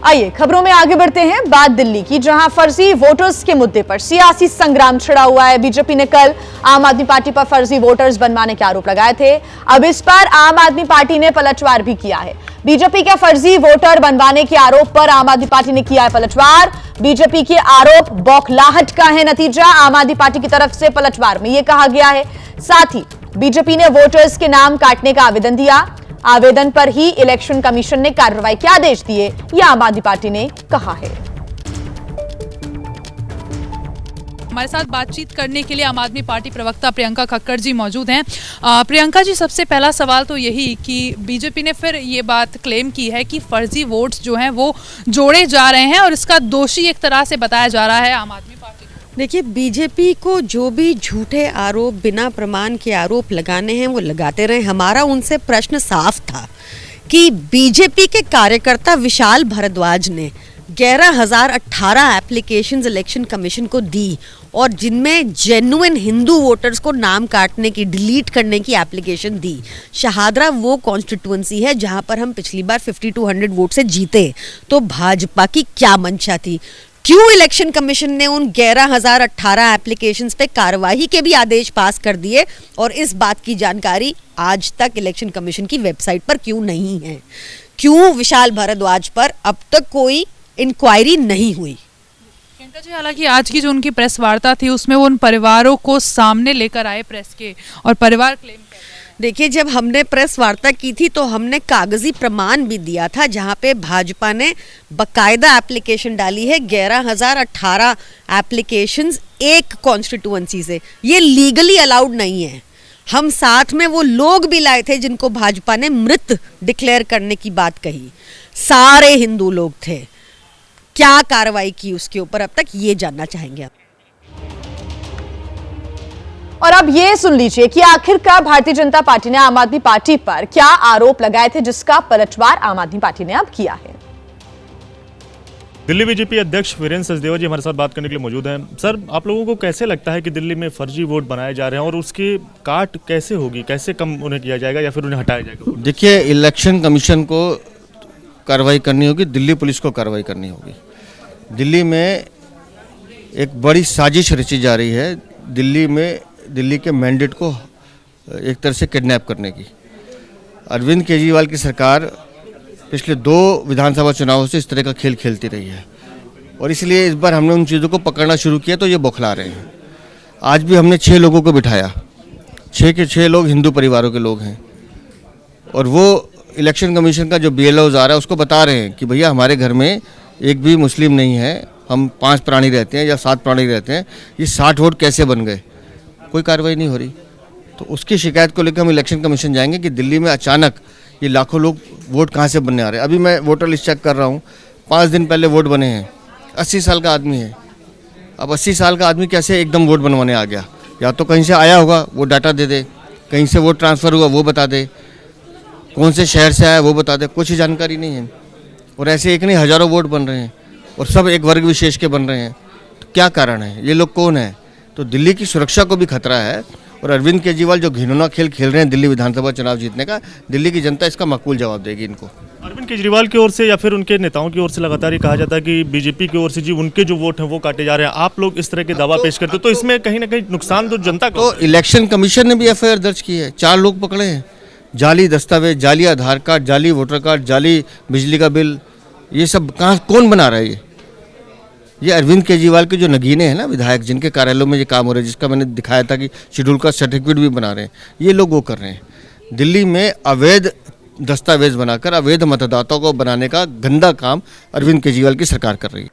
आइए खबरों में आगे बढ़ते हैं। बात दिल्ली की, जहां फर्जी वोटर्स के मुद्दे पर सियासी संग्राम छिड़ा हुआ है। बीजेपी ने कल आम आदमी पार्टी पर फर्जी वोटर्स बनवाने के आरोप लगाए थे। अब इस पर आम आदमी पार्टी ने पलटवार भी किया है। बीजेपी के फर्जी वोटर बनवाने के आरोप पर आम आदमी पार्टी ने किया है पलटवार। बीजेपी के आरोप बौखलाहट का है नतीजा। आम आदमी पार्टी की तरफ से पलटवार में यह कहा गया है। साथ ही बीजेपी ने वोटर्स के नाम काटने का आवेदन दिया। आवेदन पर ही इलेक्शन कमीशन ने कार्रवाई के आदेश दिए, यह आम आदमी पार्टी ने कहा है। हमारे साथ बातचीत करने के लिए आम आदमी पार्टी प्रवक्ता प्रियंका खक्कर जी मौजूद हैं। प्रियंका जी, सबसे पहला सवाल तो यही कि बीजेपी ने फिर ये बात क्लेम की है कि फर्जी वोट्स जो हैं वो जोड़े जा रहे हैं और इसका दोषी एक तरह से बताया जा रहा है आम आदमी पार्टी। देखिए, बीजेपी को जो भी झूठे आरोप, बिना प्रमाण के आरोप लगाने हैं वो लगाते रहे। हमारा उनसे प्रश्न साफ था कि बीजेपी के कार्यकर्ता विशाल भारद्वाज ने 11,018 एप्लीकेशंस इलेक्शन कमीशन को दी और जिनमें जेन्युइन हिंदू वोटर्स को नाम काटने की, डिलीट करने की एप्लीकेशन दी। शहादरा वो कॉन्स्टिट्यूएंसी है जहां पर हम पिछली बार 5200 वोट से जीते। तो भाजपा की क्या मंशा थी? क्यों इलेक्शन कमीशन ने उन 11,018 एप्लीकेशंस पे कार्रवाई के भी आदेश पास कर दिए और इस बात की जानकारी आज तक इलेक्शन कमीशन की वेबसाइट पर क्यों नहीं है? क्यों विशाल भारद्वाज पर अब तक कोई इंक्वायरी नहीं हुई? प्रियंका जी, हालांकि आज की जो उनकी प्रेस वार्ता थी उसमें वो उन परिवारों को सामने लेकर आए प्रेस के, और परिवार क्लेम कर रहे हैं। देखिए, जब हमने प्रेस वार्ता की थी तो हमने कागजी प्रमाण भी दिया था जहां पे भाजपा ने बकायदा एप्लीकेशन डाली है। 11,018 एप्लीकेशंस एक कॉन्स्टिट्यूएंसी से, ये लीगली अलाउड नहीं है। हम साथ में वो लोग भी लाए थे जिनको भाजपा ने मृत डिक्लेयर करने की बात कही। सारे हिंदू लोग थे। क्या कार्रवाई की उसके ऊपर अब तक, ये जानना चाहेंगे आप। और अब ये सुन लीजिए कि आखिरकार भारतीय जनता पार्टी ने आम आदमी पार्टी पर क्या आरोप लगाए थे, जिसका पलटवार आम आदमी पार्टी ने अब किया है। दिल्ली बीजेपी अध्यक्ष वीरेंद्र सचदेवा जी हमारे साथ बात करने के लिए मौजूद हैं। सर, आप लोगों को कैसे लगता है कि दिल्ली में फर्जी वोट बनाए जा रहे हैं और उसकी काट कैसे होगी, कैसे कम उन्हें किया जाएगा या फिर उन्हें हटाया जाएगा? देखिए, इलेक्शन कमीशन को कार्रवाई करनी होगी, दिल्ली पुलिस को कार्रवाई करनी होगी। दिल्ली में एक बड़ी साजिश रची जा रही है दिल्ली के मैंडेट को एक तरह से किडनैप करने की। अरविंद केजरीवाल की सरकार पिछले 2 विधानसभा चुनावों से इस तरह का खेल खेलती रही है और इसलिए इस बार हमने उन चीज़ों को पकड़ना शुरू किया तो ये बौखला रहे हैं। आज भी हमने 6 लोगों को बिठाया। 6 के 6 लोग हिंदू परिवारों के लोग हैं और वो इलेक्शन कमीशन का जो BLO आ रहा है उसको बता रहे हैं कि भैया हमारे घर में एक भी मुस्लिम नहीं है, हम 5 प्राणी रहते हैं या 7 प्राणी रहते हैं, ये 60 वोट कैसे बन गए? कोई कार्रवाई नहीं हो रही। तो उसकी शिकायत को लेकर हम इलेक्शन कमीशन जाएंगे कि दिल्ली में अचानक ये लाखों लोग वोट कहाँ से बनने आ रहे हैं। अभी मैं वोटर लिस्ट चेक कर रहा हूँ, 5 दिन पहले वोट बने हैं। 80 साल का आदमी है। अब 80 साल का आदमी कैसे एकदम वोट बनवाने आ गया? या तो कहीं से आया होगा वो डाटा दे दे, कहीं से वोट ट्रांसफ़र हुआ वो बता दे, कौन से शहर से आया वो बता दे, कुछ ही जानकारी नहीं है। और ऐसे एक नहीं हज़ारों वोट बन रहे हैं और सब एक वर्ग विशेष के बन रहे हैं। तो क्या कारण है? ये लोग कौन है? तो दिल्ली की सुरक्षा को भी खतरा है और अरविंद केजरीवाल जो घिनौना खेल खेल रहे हैं दिल्ली विधानसभा चुनाव जीतने का, दिल्ली की जनता इसका माकूल जवाब देगी इनको। अरविंद केजरीवाल की ओर से या फिर उनके नेताओं की ओर से लगातार ये कहा जाता है कि बीजेपी की ओर से जी उनके जो वोट हैं वो काटे जा रहे हैं। आप लोग इस तरह के दावा पेश करते हो तो इसमें कहीं ना कहीं नुकसान तो जनता को। तो इलेक्शन कमीशन ने भी FIR दर्ज की है। 4 लोग पकड़े हैं। जाली दस्तावेज, जाली आधार कार्ड, जाली वोटर कार्ड, जाली बिजली का बिल, ये सब कहाँ कौन बना रहा है? ये अरविंद केजरीवाल के जो नगीने हैं ना विधायक, जिनके कार्यालयों में ये काम हो रहा है, जिसका मैंने दिखाया था कि शेड्यूल का सर्टिफिकेट भी बना रहे हैं, ये लोग वो कर रहे हैं। दिल्ली में अवैध दस्तावेज बनाकर अवैध मतदाताओं को बनाने का गंदा काम अरविंद केजरीवाल की सरकार कर रही है।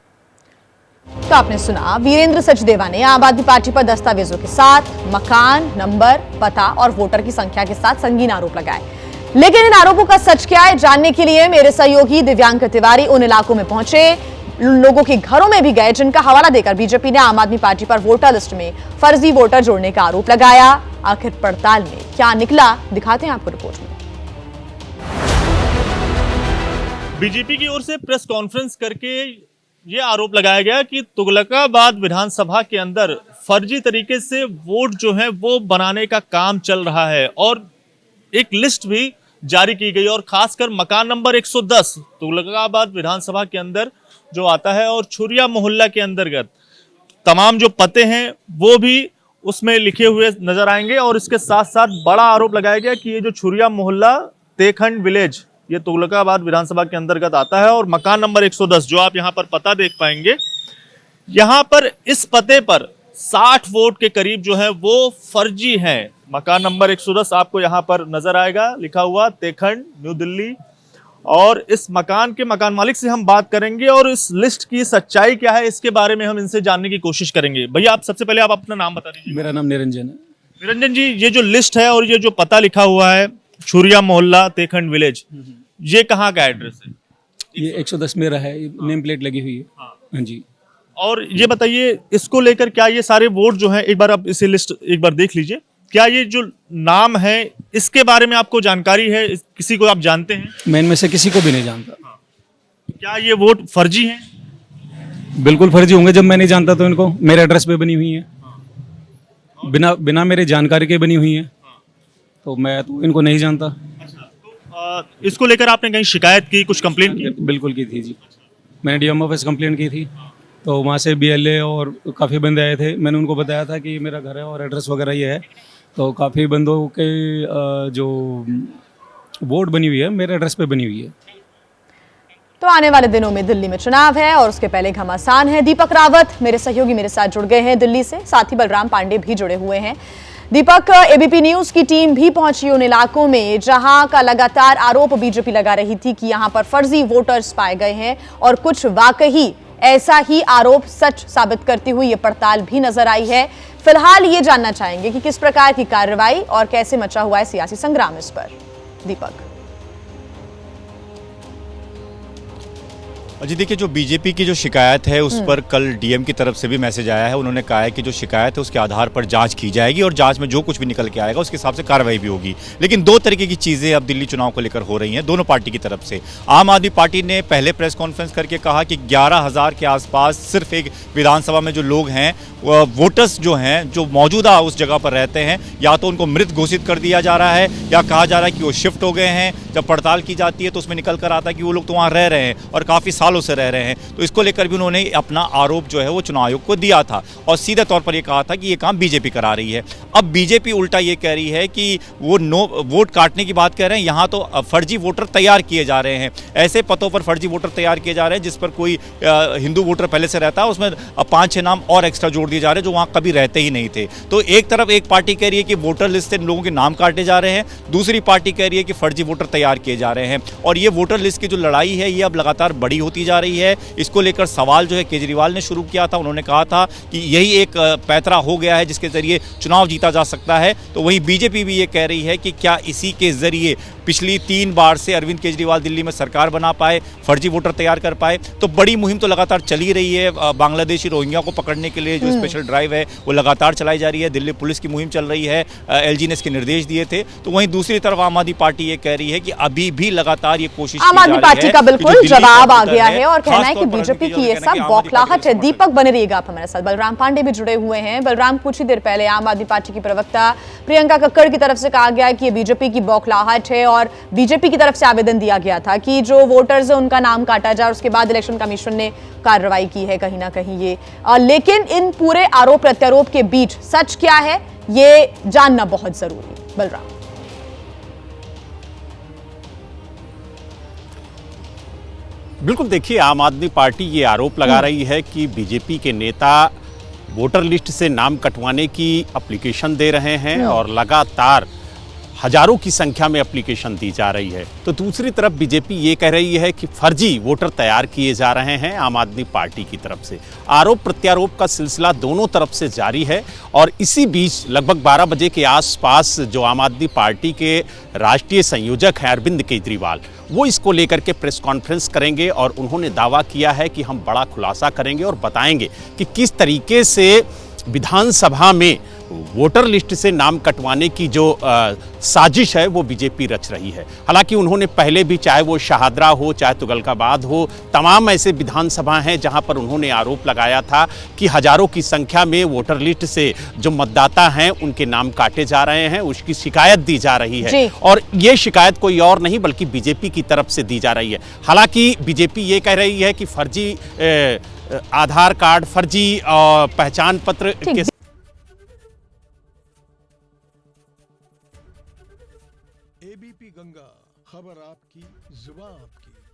तो आपने सुना, वीरेंद्र सचदेवा ने आम आदमी पार्टी पर दस्तावेजों के साथ मकान, नंबर, पता और वोटर की संख्या के साथ संगीन आरोप लगाए। लेकिन इन आरोपों का सच क्या है, जानने के लिए मेरे सहयोगी दिव्यांग तिवारी उन इलाकों में पहुंचे, लोगों के घरों में भी गए जिनका हवाला देकर बीजेपी ने आम आदमी पार्टी पर वोटर लिस्ट में फर्जी वोटर जोड़ने का आरोप लगाया। आखिर पड़ताल में क्या निकला, दिखाते हैं आपको रिपोर्ट में। बीजेपी की ओर से प्रेस कॉन्फ्रेंस करके ये आरोप लगाया गया कि तुगलकाबाद विधानसभा के अंदर फर्जी तरीके से वोट जो है वो बनाने का काम चल रहा है और एक लिस्ट भी जारी की गई और खासकर मकान नंबर 110 तुगलकाबाद विधानसभा के अंदर जो आता है और छुरिया मोहल्ला के अंतर्गत तमाम जो पते हैं वो भी उसमें लिखे हुए नजर आएंगे। और इसके साथ साथ बड़ा आरोप लगाया गया कि ये जो छुरिया मोहल्ला तेखंड विलेज ये तुगलकाबाद विधानसभा के अंतर्गत आता है और मकान नंबर 110 जो आप यहाँ पर पता देख पाएंगे, यहाँ पर इस पते पर 60 वोट के करीब जो है वो फर्जी हैं। मकान नंबर 110 आपको यहाँ पर नजर आएगा लिखा हुआ तेखंड न्यू दिल्ली। और इस मकान के मकान मालिक से हम बात करेंगे और इस लिस्ट की सच्चाई क्या है इसके बारे में हम इनसे जानने की कोशिश करेंगे। भैया आप सबसे पहले आप अपना नाम बता दीजिए। मेरा नाम निरंजन है। निरंजन जी, ये जो लिस्ट है और ये जो पता लिखा हुआ है छुरिया मोहल्ला तेखंड विलेज, ये कहाँ का एड्रेस है? ये 110 मेरा है, नेम प्लेट लगी हुई है। हाँ जी। और ये बताइए इसको लेकर क्या ये सारे वोट जो हैं, एक बार आप इसे लिस्ट एक बार देख लीजिए, क्या ये जो नाम है इसके बारे में आपको जानकारी है? किसी को आप जानते हैं? मैं इनमें से किसी को भी नहीं जानता। क्या ये वोट फर्जी हैं? बिल्कुल फर्जी होंगे, जब मैं नहीं जानता तो इनको। मेरे एड्रेस पे बनी हुई है, बिना मेरे जानकारी के बनी हुई है, तो मैं तो इनको नहीं जानता। इसको लेकर आपने कहीं शिकायत की, कुछ कंप्लेंट की? बिल्कुल की थी जी, मैंने डीएम ऑफिस कंप्लेंट की थी। तो वहाँ से बीएलए और काफ़ी बंदे आए थे, मैंने उनको बताया था कि मेरा घर है और एड्रेस वगैरह ये है। तो काफ़ी बंदों के जो वोट बनी हुई है मेरे एड्रेस पे बनी हुई है। तो आने वाले दिनों में दिल्ली में चुनाव है और उसके पहले घमासान है। दीपक रावत मेरे सहयोगी मेरे साथ जुड़ गए हैं दिल्ली से, साथ ही बलराम पांडे भी जुड़े हुए हैं। दीपक, एबीपी न्यूज की टीम भी पहुंची उन इलाकों में जहां का लगातार आरोप बीजेपी लगा रही थी कि यहां पर फर्जी वोटर्स पाए गए हैं और कुछ वाकई ऐसा ही आरोप सच साबित करती हुई ये पड़ताल भी नजर आई है। फिलहाल ये जानना चाहेंगे कि किस प्रकार की कार्रवाई और कैसे मचा हुआ है सियासी संग्राम इस पर। दीपक जी देखिए, जो बीजेपी की जो शिकायत है उस पर कल डीएम की तरफ से भी मैसेज आया है। उन्होंने कहा है कि जो शिकायत है उसके आधार पर जांच की जाएगी और जांच में जो कुछ भी निकल के आएगा उसके हिसाब से कार्रवाई भी होगी। लेकिन दो तरीके की चीज़ें अब दिल्ली चुनाव को लेकर हो रही हैं दोनों पार्टी की तरफ से। आम आदमी पार्टी ने पहले प्रेस कॉन्फ्रेंस करके कहा कि 11,000 के आसपास सिर्फ एक विधानसभा में जो लोग हैं वोटर्स जो हैं जो मौजूदा उस जगह पर रहते हैं, या तो उनको मृत घोषित कर दिया जा रहा है या कहा जा रहा है कि वो शिफ्ट हो गए हैं। जब पड़ताल की जाती है तो उसमें निकल कर आता है कि वो लोग तो वहाँ रह रहे हैं और काफ़ी सालों से रह रहे हैं। तो इसको लेकर भी उन्होंने अपना आरोप जो है वो चुनाव आयोग को दिया था और सीधे तौर पर ये कहा था कि ये काम बीजेपी करा रही है। अब बीजेपी उल्टा ये कह रही है कि वो वोट काटने की बात कह रहे हैं, यहाँ तो फर्जी वोटर तैयार किए जा रहे हैं। ऐसे पतों पर फर्जी वोटर तैयार किए जा रहे हैं जिस पर कोई हिंदू वोटर पहले से रहता है, उसमें 5-6 नाम और एक्स्ट्रा जोड़ दिए जा रहे हैं जो वहाँ कभी रहते ही नहीं थे। तो एक तरफ एक पार्टी कह रही है कि वोटर लिस्ट से लोगों के नाम काटे जा रहे हैं, दूसरी पार्टी कह रही है कि फर्जी वोटर तैयार किए जा रहे हैं। और ये वोटर लिस्ट की जो लड़ाई है ये अब लगातार बड़ी होती जा रही है। इसको लेकर सवाल जो है केजरीवाल ने शुरू किया था। उन्होंने कहा था कि यही एक पैतरा हो गया है जिसके जरिए चुनाव जीता जा सकता है। तो वहीं बीजेपी भी ये कह रही है कि क्या इसी के जरिए पिछली 3 बार से अरविंद केजरीवाल दिल्ली में सरकार बना पाए, फर्जी वोटर तैयार कर पाए। तो बड़ी मुहिम तो लगातार चली रही है। बांग्लादेशी रोहिंग्या को पकड़ने के लिए जो स्पेशल ड्राइव है वो लगातार चलाई जा रही है। दिल्ली पुलिस की मुहिम चल रही है, एलजी ने इसके निर्देश दिए थे। तो वहीं दूसरी तरफ आम आदमी पार्टी ये कह रही है कि अभी भी लगातार ये कोशिश आम आदमी पार्टी का बिल्कुल जवाब आ गया है और कहना है कि बीजेपी की ये सब बौखलाहट है। दीपक बने रहिएगा आप हमारे साथ। बलराम पांडे भी जुड़े हुए हैं। बलराम, कुछ ही देर पहले आम आदमी पार्टी की प्रवक्ता प्रियंका कक्कड़ की तरफ से कहा गया है कि ये बीजेपी की बौखलाहट है और बीजेपी की तरफ से आवेदन दिया गया था कि जो वोटर्स है उनका नाम काटा जाए। उसके बाद इलेक्शन कमीशन ने कार्रवाई की है कहीं ना कहीं ये। लेकिन इन पूरे आरोप प्रत्यारोप के बीच सच क्या है ये जानना बहुत जरूरी है। बलराम, बिल्कुल, देखिए, आम आदमी पार्टी ये आरोप लगा रही है कि बीजेपी के नेता वोटर लिस्ट से नाम कटवाने की एप्लीकेशन दे रहे हैं और लगातार हजारों की संख्या में एप्लीकेशन दी जा रही है। तो दूसरी तरफ बीजेपी ये कह रही है कि फर्जी वोटर तैयार किए जा रहे हैं आम आदमी पार्टी की तरफ से। आरोप प्रत्यारोप का सिलसिला दोनों तरफ से जारी है और इसी बीच लगभग 12 बजे के आसपास जो आम आदमी पार्टी के राष्ट्रीय संयोजक हैं अरविंद केजरीवाल, वो इसको लेकर के प्रेस कॉन्फ्रेंस करेंगे और उन्होंने दावा किया है कि हम बड़ा खुलासा करेंगे और बताएंगे कि किस तरीके से विधानसभा में वोटर लिस्ट से नाम कटवाने की जो साजिश है वो बीजेपी रच रही है। हालांकि उन्होंने पहले भी, चाहे वो शाहदरा हो चाहे तुगलकाबाद हो, तमाम ऐसे विधानसभा हैं जहां पर उन्होंने आरोप लगाया था कि हजारों की संख्या में वोटर लिस्ट से जो मतदाता हैं उनके नाम काटे जा रहे हैं, उसकी शिकायत दी जा रही है। और ये शिकायत कोई और नहीं बल्कि बीजेपी की तरफ से दी जा रही है। हालांकि बीजेपी ये कह रही है कि फर्जी आधार कार्ड, फर्जी पहचान पत्र के एबीपी गंगा, खबर आपकी, जुबान आपकी।